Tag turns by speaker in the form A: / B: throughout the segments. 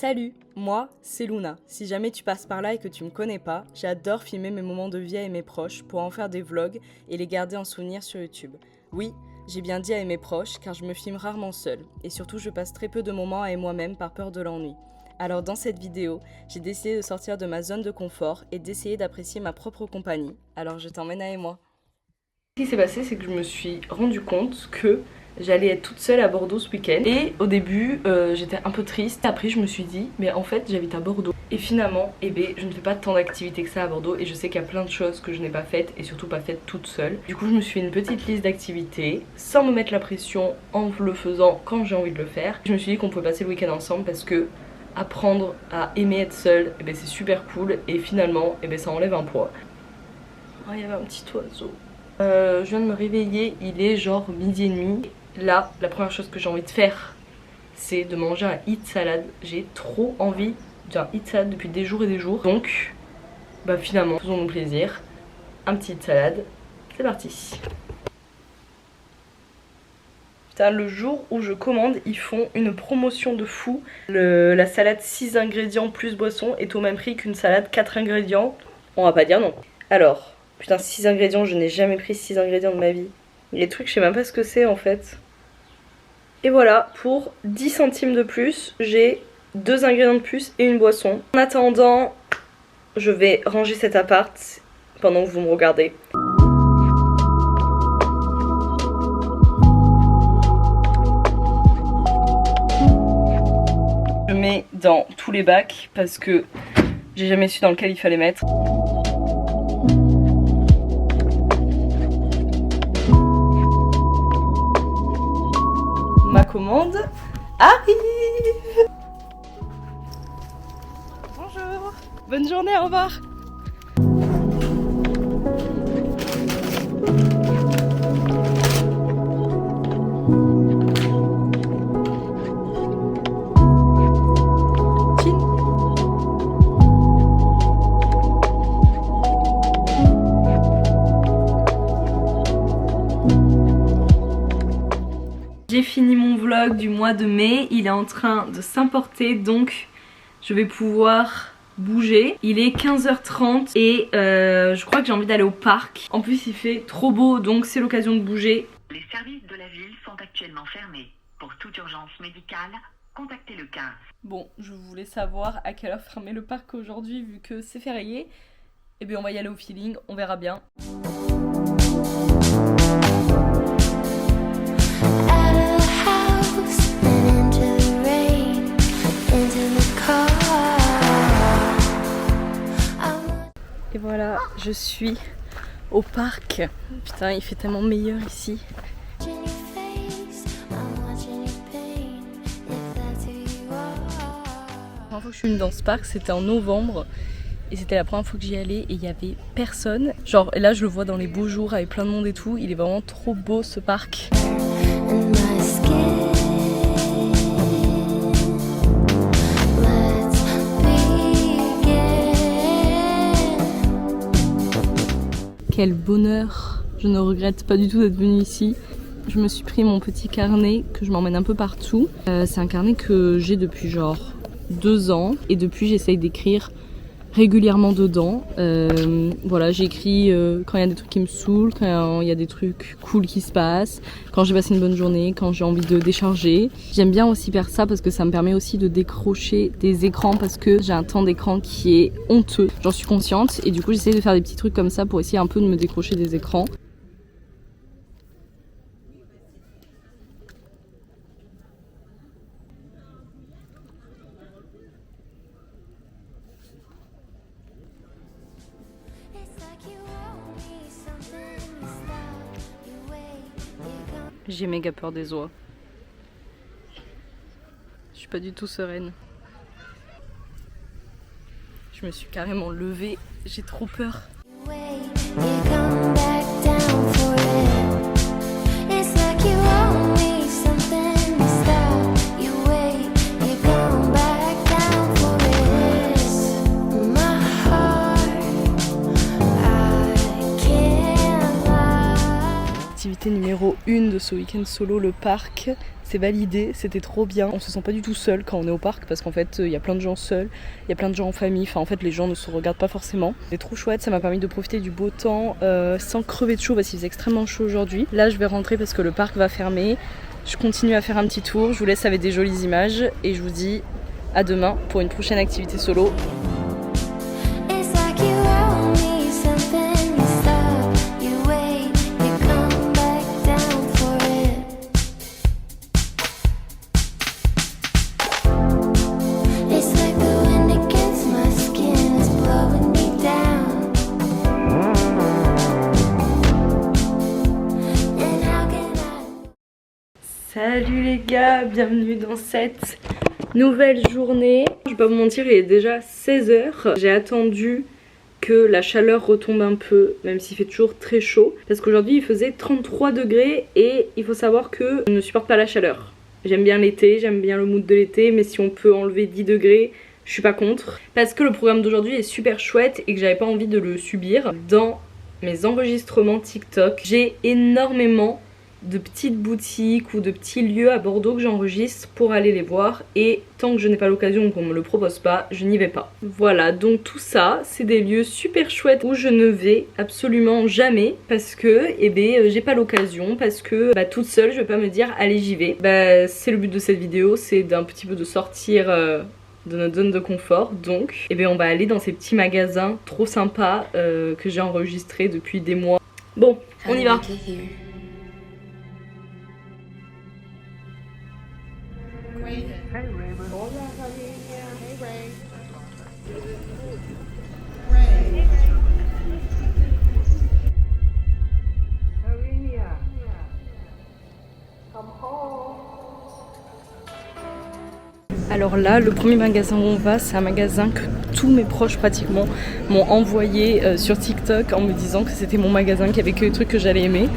A: Salut, moi, c'est Luna. Si jamais tu passes par là et que tu me connais pas, j'adore filmer mes moments de vie avec mes proches pour en faire des vlogs et les garder en souvenir sur YouTube. Oui, j'ai bien dit avec mes proches car je me filme rarement seule et surtout je passe très peu de moments avec moi-même par peur de l'ennui. Alors dans cette vidéo, j'ai décidé de sortir de ma zone de confort et d'essayer d'apprécier ma propre compagnie. Alors je t'emmène avec moi. Ce qui s'est passé, c'est que je me suis rendu compte que j'allais être toute seule à Bordeaux ce week-end. Et au début, j'étais un peu triste. Après, je me suis dit, mais en fait, j'habite à Bordeaux. Et finalement, je ne fais pas tant d'activités que ça à Bordeaux. Et je sais qu'il y a plein de choses que je n'ai pas faites et surtout pas faites toute seule. Du coup, je me suis fait une petite liste d'activités sans me mettre la pression en le faisant quand j'ai envie de le faire. Je me suis dit qu'on pouvait passer le week-end ensemble parce que apprendre à aimer être seule, c'est super cool. Et finalement, ça enlève un poids. Oh, il y avait un petit oiseau. Je viens de me réveiller, il est genre 12h30. Là, la première chose que j'ai envie de faire, c'est de manger un hit salade. J'ai trop envie d'un hit salade depuis des jours et des jours. Donc, finalement, faisons-nous plaisir. Un petit hit salade, c'est parti. Putain, le jour où je commande, ils font une promotion de fou. La salade 6 ingrédients plus boisson est au même prix qu'une salade 4 ingrédients. On va pas dire non. Alors, putain, 6 ingrédients, je n'ai jamais pris 6 ingrédients de ma vie. Les trucs, je sais même pas ce que c'est en fait. Et voilà, pour 10 centimes de plus, j'ai 2 ingrédients de plus et une boisson. En attendant, je vais ranger cet appart pendant que vous me regardez. Je mets dans tous les bacs parce que j'ai jamais su dans lequel il fallait mettre. Ma commande arrive. Bonjour. Bonne journée, au revoir. J'ai fini mon vlog du mois de mai, il est en train de s'importer donc je vais pouvoir bouger. Il est 15h30 et je crois que j'ai envie d'aller au parc. En plus il fait trop beau donc c'est l'occasion de bouger.
B: Les services de la ville sont actuellement fermés. Pour toute urgence médicale, contactez le 15.
A: Bon, je voulais savoir à quelle heure fermer le parc aujourd'hui vu que c'est férié. Et bien on va y aller au feeling, on verra bien. Et voilà, je suis au parc. Putain, il fait tellement meilleur ici. La première fois que je suis venue dans ce parc, c'était en novembre. Et c'était la première fois que j'y allais et il n'y avait personne. Genre, et là je le vois dans les beaux jours avec plein de monde et tout. Il est vraiment trop beau ce parc. Quel bonheur! Je ne regrette pas du tout d'être venue ici. Je me suis pris mon petit carnet que je m'emmène un peu partout. C'est un carnet que j'ai depuis genre 2 ans et depuis j'essaye d'écrire régulièrement dedans. Voilà, j'écris quand il y a des trucs qui me saoulent, quand il y a des trucs cool qui se passent, quand j'ai passé une bonne journée, quand j'ai envie de décharger. J'aime bien aussi faire ça parce que ça me permet aussi de décrocher des écrans parce que j'ai un temps d'écran qui est honteux. J'en suis consciente et du coup j'essaie de faire des petits trucs comme ça pour essayer un peu de me décrocher des écrans. J'ai méga peur des oies. Je suis pas du tout sereine. Je me suis carrément levée, j'ai trop peur. Activité numéro 1 de ce week-end solo, le parc. C'est validé, c'était trop bien. On se sent pas du tout seul quand on est au parc parce qu'en fait il y a plein de gens seuls, il y a plein de gens en famille, enfin en fait les gens ne se regardent pas forcément. C'est trop chouette, ça m'a permis de profiter du beau temps sans crever de chaud parce qu'il faisait extrêmement chaud aujourd'hui. Là je vais rentrer parce que le parc va fermer. Je continue à faire un petit tour, je vous laisse avec des jolies images et je vous dis à demain pour une prochaine activité solo. Salut les gars, bienvenue dans cette nouvelle journée. Je vais pas vous mentir, il est déjà 16h. J'ai attendu que la chaleur retombe un peu, même s'il fait toujours très chaud. Parce qu'aujourd'hui il faisait 33 degrés et il faut savoir que je ne supporte pas la chaleur. J'aime bien l'été, j'aime bien le mood de l'été, mais si on peut enlever 10 degrés, je suis pas contre. Parce que le programme d'aujourd'hui est super chouette et que j'avais pas envie de le subir. Dans mes enregistrements TikTok, j'ai énormément de petites boutiques ou de petits lieux à Bordeaux que j'enregistre pour aller les voir et tant que je n'ai pas l'occasion ou qu'on me le propose pas, je n'y vais pas. Voilà, donc tout ça, c'est des lieux super chouettes où je ne vais absolument jamais parce que j'ai pas l'occasion, parce que toute seule je vais pas me dire allez j'y vais. C'est le but de cette vidéo, c'est d'un petit peu de sortir de notre zone de confort, donc on va aller dans ces petits magasins trop sympas que j'ai enregistrés depuis des mois. Bon, on y va. Alors là, le premier magasin où on va, c'est un magasin que tous mes proches pratiquement m'ont envoyé sur TikTok en me disant que c'était mon magasin, qu'il y avait que les trucs que j'allais aimer.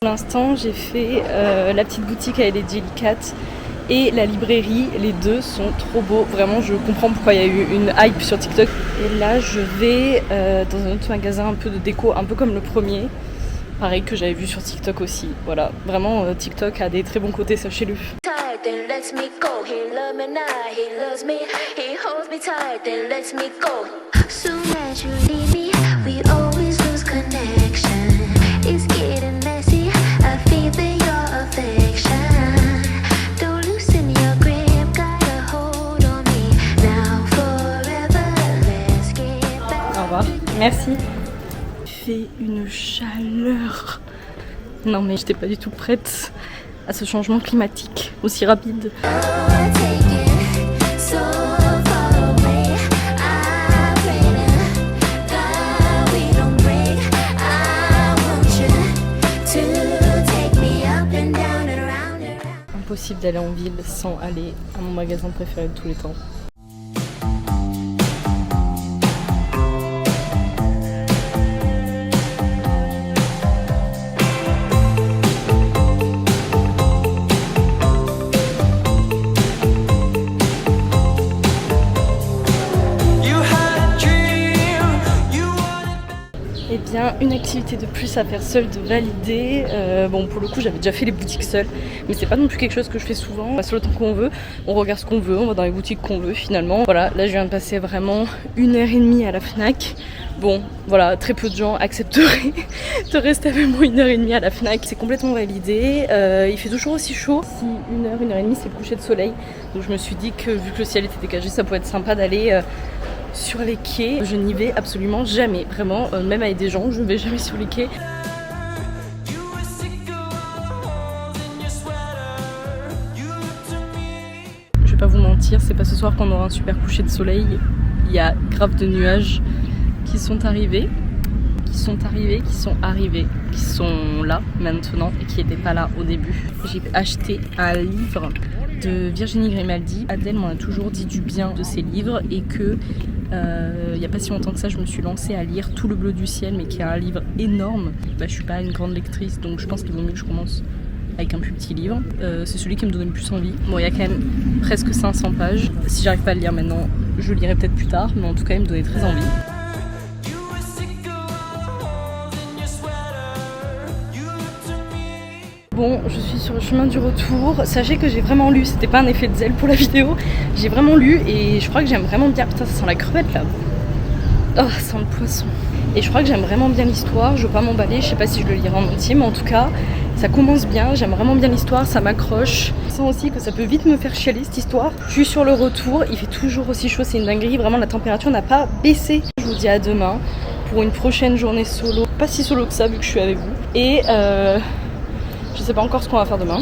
A: Pour l'instant, j'ai fait la petite boutique avec les Jellycat et la librairie. Les deux sont trop beaux. Vraiment, je comprends pourquoi il y a eu une hype sur TikTok. Et là, je vais dans un autre magasin un peu de déco, un peu comme le premier. Pareil que j'avais vu sur TikTok aussi. Voilà, vraiment, TikTok a des très bons côtés, sachez-le. Merci. Il fait une chaleur. Non mais j'étais pas du tout prête à ce changement climatique aussi rapide. Impossible d'aller en ville sans aller à mon magasin préféré de tous les temps. Eh bien, une activité de plus à faire seule de valider. Bon, pour le coup, j'avais déjà fait les boutiques seule, mais c'est pas non plus quelque chose que je fais souvent. On passe le temps qu'on veut, on regarde ce qu'on veut, on va dans les boutiques qu'on veut finalement. Voilà, là je viens de passer vraiment 1h30 à la Fnac Bon, voilà, très peu de gens accepteraient de rester avec moi 1h30 à la Fnac. C'est complètement validé. Il fait toujours aussi chaud. Si 1h30, c'est le coucher de soleil. Donc je me suis dit que vu que le ciel était dégagé, ça pourrait être sympa d'aller sur les quais. Je n'y vais absolument jamais. Vraiment, même avec des gens, je ne vais jamais sur les quais. Je vais pas vous mentir, c'est pas ce soir qu'on aura un super coucher de soleil. Il y a grave de nuages qui sont arrivés, qui sont là maintenant et qui n'étaient pas là au début. J'ai acheté un livre de Virginie Grimaldi. Adèle m'en a toujours dit du bien de ses livres et que il n'y a pas si longtemps que ça je me suis lancée à lire Tout le bleu du ciel, mais qui est un livre énorme. Je suis pas une grande lectrice, donc je pense qu'il vaut mieux que je commence avec un plus petit livre. C'est celui qui me donnait le plus envie. Bon, il y a quand même presque 500 pages. Si j'arrive pas à le lire maintenant, je le lirai peut-être plus tard, mais en tout cas il me donnait très envie. Bon, je suis sur le chemin du retour. Sachez que j'ai vraiment lu, c'était pas un effet de zèle pour la vidéo. J'ai vraiment lu et je crois que j'aime vraiment bien. Putain, ça sent la crevette là. Oh, ça sent le poisson. Et je crois que j'aime vraiment bien l'histoire. Je veux pas m'emballer, je sais pas si je le lirai en entier, mais en tout cas, ça commence bien. J'aime vraiment bien l'histoire, ça m'accroche. Je sens aussi que ça peut vite me faire chialer cette histoire. Je suis sur le retour, il fait toujours aussi chaud, c'est une dinguerie. Vraiment, la température n'a pas baissé. Je vous dis à demain pour une prochaine journée solo. Pas si solo que ça vu que je suis avec vous. Et je sais pas encore ce qu'on va faire demain.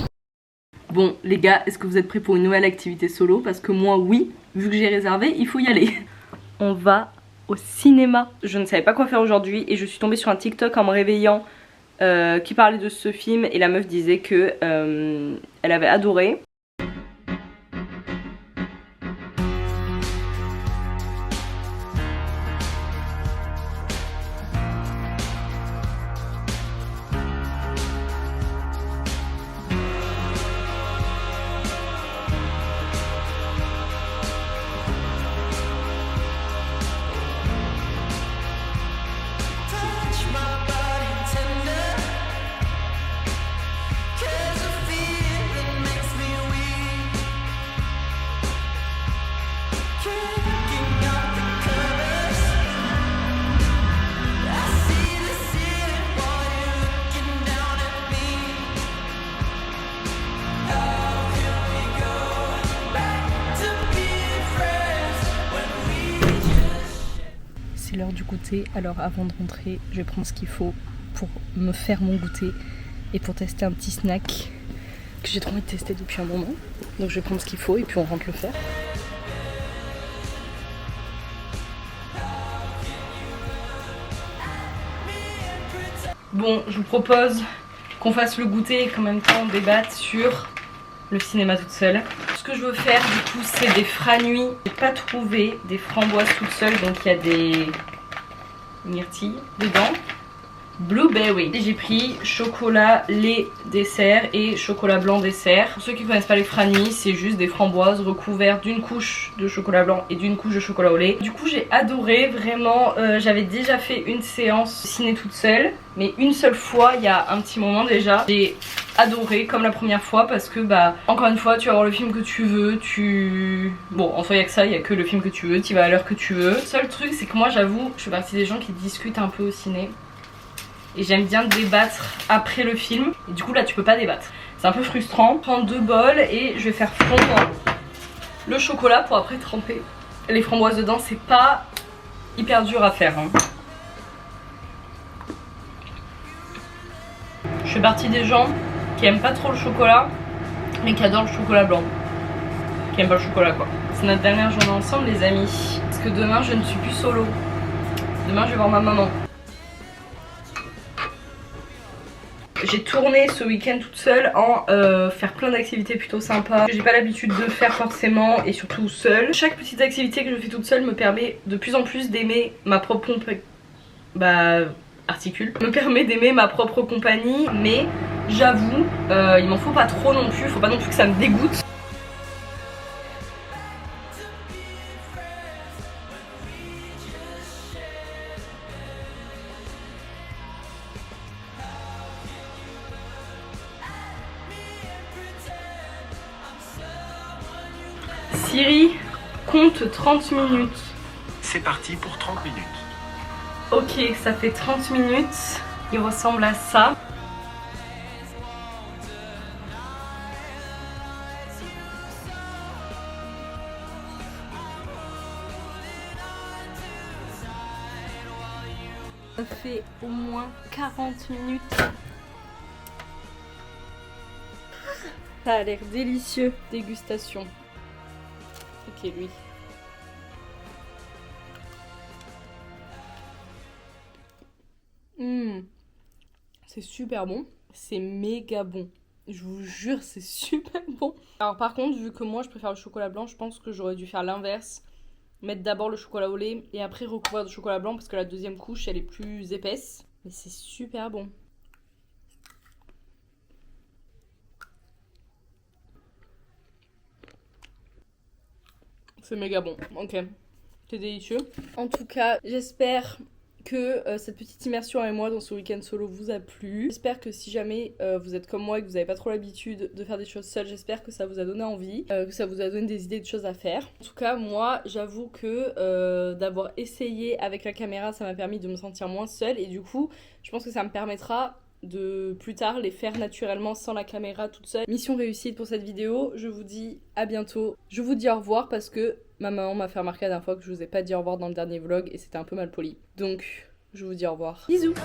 A: Bon les gars, est-ce que vous êtes prêts pour une nouvelle activité solo? Parce que moi oui, vu que j'ai réservé, il faut y aller. On va au cinéma. Je ne savais pas quoi faire aujourd'hui et je suis tombée sur un TikTok en me réveillant qui parlait de ce film et la meuf disait que elle avait adoré. C'est l'heure du goûter, alors avant de rentrer, je vais prendre ce qu'il faut pour me faire mon goûter et pour tester un petit snack que j'ai trop envie de tester depuis un moment. Donc je vais prendre ce qu'il faut et puis on rentre le faire. Bon, je vous propose qu'on fasse le goûter et qu'en même temps on débatte sur le cinéma toute seule. Ce que je veux faire du coup c'est des franuits. J'ai pas trouvé des framboises toutes seules, donc il y a des myrtilles dedans. Blueberry. Et j'ai pris chocolat lait dessert et chocolat blanc dessert. Pour ceux qui ne connaissent pas les franuits, c'est juste des framboises recouvertes d'une couche de chocolat blanc et d'une couche de chocolat au lait. Du coup j'ai adoré, vraiment. J'avais déjà fait une séance ciné toute seule, mais une seule fois il y a un petit moment déjà. J'ai adoré comme la première fois parce que bah encore une fois tu vas voir le film que tu veux, bon en soi il y a que ça, il y a que le film que tu veux, tu vas à l'heure que tu veux. Le seul truc c'est que moi j'avoue je fais partie des gens qui discutent un peu au ciné et j'aime bien débattre après le film et du coup là tu peux pas débattre, c'est un peu frustrant. Je prends 2 bols et je vais faire fondre le chocolat pour après tremper les framboises dedans. C'est pas hyper dur à faire hein. Je fais partie des gens qui aiment pas trop le chocolat mais qui adorent le chocolat blanc, qui aiment pas le chocolat quoi. C'est notre dernière journée ensemble les amis, parce que demain je ne suis plus solo, demain je vais voir ma maman. J'ai tourné ce week-end toute seule en faire plein d'activités plutôt sympas que j'ai pas l'habitude de faire forcément et surtout seule. Chaque petite activité que je fais toute seule me permet de plus en plus d'aimer ma propre me permet d'aimer ma propre compagnie, mais j'avoue il m'en faut pas trop non plus, faut pas non plus que ça me dégoûte. Siri, compte 30 minutes.
C: C'est parti pour 30 minutes.
A: Ok, ça fait 30 minutes. Il ressemble à ça. Ça fait au moins 40 minutes. Ça a l'air délicieux. Dégustation. Ok, lui. C'est super bon. C'est méga bon. Je vous jure, c'est super bon. Alors par contre, vu que moi je préfère le chocolat blanc, je pense que j'aurais dû faire l'inverse. Mettre d'abord le chocolat au lait et après recouvrir de chocolat blanc parce que la deuxième couche elle est plus épaisse. Mais c'est super bon. C'est méga bon. Ok. C'est délicieux. En tout cas, j'espère que cette petite immersion avec moi dans ce week-end solo vous a plu. J'espère que si jamais vous êtes comme moi et que vous n'avez pas trop l'habitude de faire des choses seules, j'espère que ça vous a donné envie, que ça vous a donné des idées de choses à faire. En tout cas, moi, j'avoue que d'avoir essayé avec la caméra, ça m'a permis de me sentir moins seule et du coup, je pense que ça me permettra de plus tard les faire naturellement sans la caméra toute seule. Mission réussite pour cette vidéo, je vous dis à bientôt. Je vous dis au revoir parce que ma maman m'a fait remarquer la dernière fois que je vous ai pas dit au revoir dans le dernier vlog et c'était un peu mal poli. Donc, je vous dis au revoir. Bisous.